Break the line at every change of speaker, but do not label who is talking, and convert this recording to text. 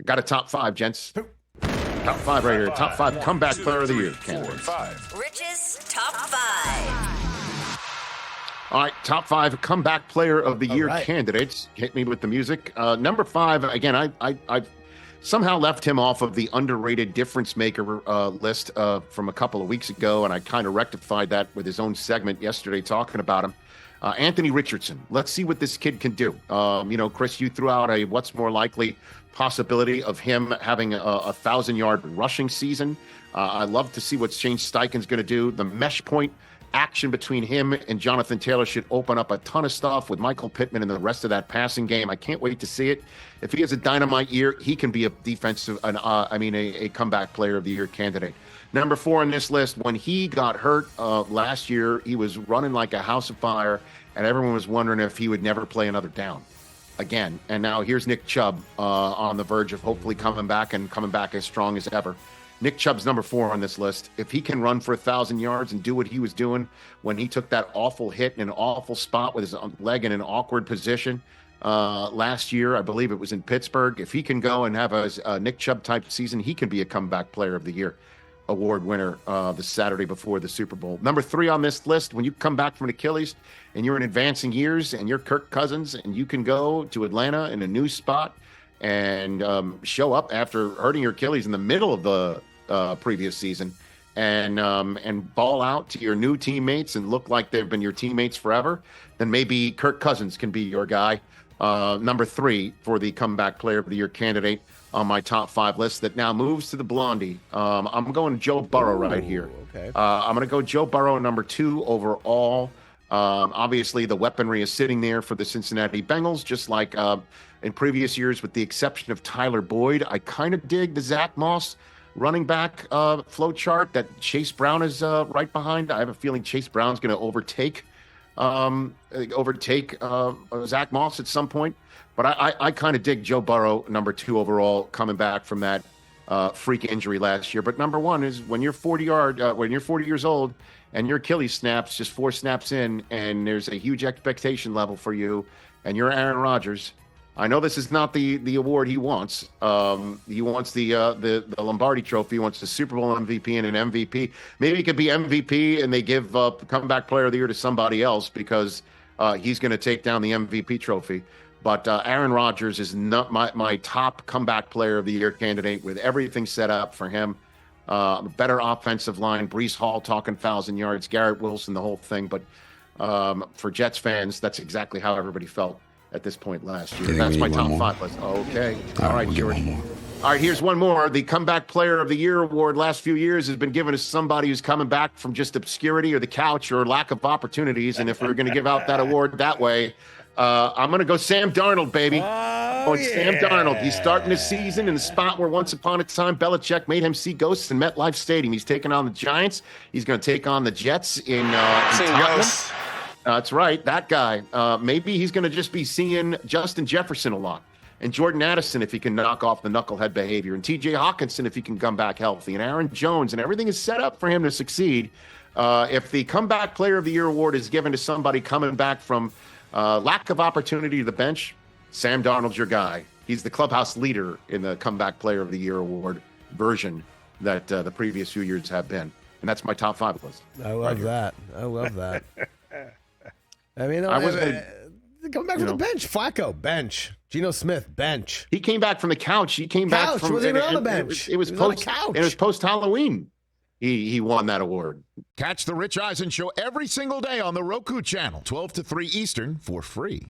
I got a top 5, gents. Top 5 right here. Top 5 comeback player of the year candidates.
Rich's top 5.
All right, top 5 comeback player of the year candidates. Hit me with the music. Number 5, again, I somehow left him off of the underrated difference maker list from a couple of weeks ago, and I kind of rectified that with his own segment yesterday talking about him. Anthony Richardson. Let's see what this kid can do. Chris, you threw out a what's more likely possibility of him having a 1,000-yard rushing season. I love to see what Shane Steichen's going to do. The mesh point action between him and Jonathan Taylor should open up a ton of stuff with Michael Pittman and the rest of that passing game. I can't wait to see it. If he has a dynamite year, he can be a a comeback player of the year candidate. Number 4 on this list, when he got hurt last year, he was running like a house of fire, and everyone was wondering if he would never play another down again. And now here's Nick Chubb on the verge of hopefully coming back as strong as ever. Nick Chubb's number 4 on this list. If he can run for 1,000 yards and do what he was doing when he took that awful hit in an awful spot with his leg in an awkward position last year, I believe it was in Pittsburgh. If he can go and have a Nick Chubb type season, he can be a comeback player of the year award winner the Saturday before the Super Bowl. Number 3 on this list, when you come back from an Achilles and you're in advancing years and you're Kirk Cousins and you can go to Atlanta in a new spot and show up after hurting your Achilles in the middle of the previous season and ball out to your new teammates and look like they've been your teammates forever, then maybe Kirk Cousins can be your guy. Number 3 for the comeback player of the year candidate on my top 5 list that now moves to the Blondie. I'm going Joe Burrow right here.
Okay.
I'm going to go Joe Burrow, number 2 overall. Obviously, the weaponry is sitting there for the Cincinnati Bengals, just like in previous years, with the exception of Tyler Boyd. I kind of dig the Zach Moss running back flow chart that Chase Brown is right behind. I have a feeling Chase Brown's going to overtake Zach Moss at some point. But I kind of dig Joe Burrow, number 2 overall, coming back from that freak injury last year. But number 1 is when you're 40 years old and your Achilles snaps just 4 snaps in, and there's a huge expectation level for you, and you're Aaron Rodgers. I know this is not the award he wants. He wants the Lombardi Trophy. He wants the Super Bowl MVP and an MVP. Maybe he could be MVP and they give comeback player of the year to somebody else because he's going to take down the MVP trophy. But Aaron Rodgers is not my top comeback player of the year candidate with everything set up for him. Better offensive line, Breece Hall talking 1,000 yards, Garrett Wilson, the whole thing. But for Jets fans, that's exactly how everybody felt at this point last year. That's my top 5 list. Okay. All right, George. All right, here's one more. The Comeback Player of the Year award last few years has been given to somebody who's coming back from just obscurity or the couch or lack of opportunities. And if we're going to give out that award that way, I'm going to go Sam Darnold, baby. Sam Darnold. He's starting the season in the spot where once upon a time Belichick made him see ghosts in MetLife Stadium. He's taking on the Giants. He's going to take on the Jets in Tottenham. That's right, that guy. Maybe he's going to just be seeing Justin Jefferson a lot, and Jordan Addison if he can knock off the knucklehead behavior, and T.J. Hawkinson if he can come back healthy, and Aaron Jones, and everything is set up for him to succeed. If the Comeback Player of the Year award is given to somebody coming back from lack of opportunity to the bench, Sam Darnold's your guy. He's the clubhouse leader in the Comeback Player of the Year award version that the previous few years have been, and that's my top 5 list.
I love that. I love that. I mean, come back from the bench. Flacco, bench. Geno Smith, bench.
He came back from the couch. He came back from
wasn't even on the bench.
It was post couch. It was post Halloween. He won that award.
Catch the Rich Eisen Show every single day on the Roku channel, 12 to 3 Eastern, for free.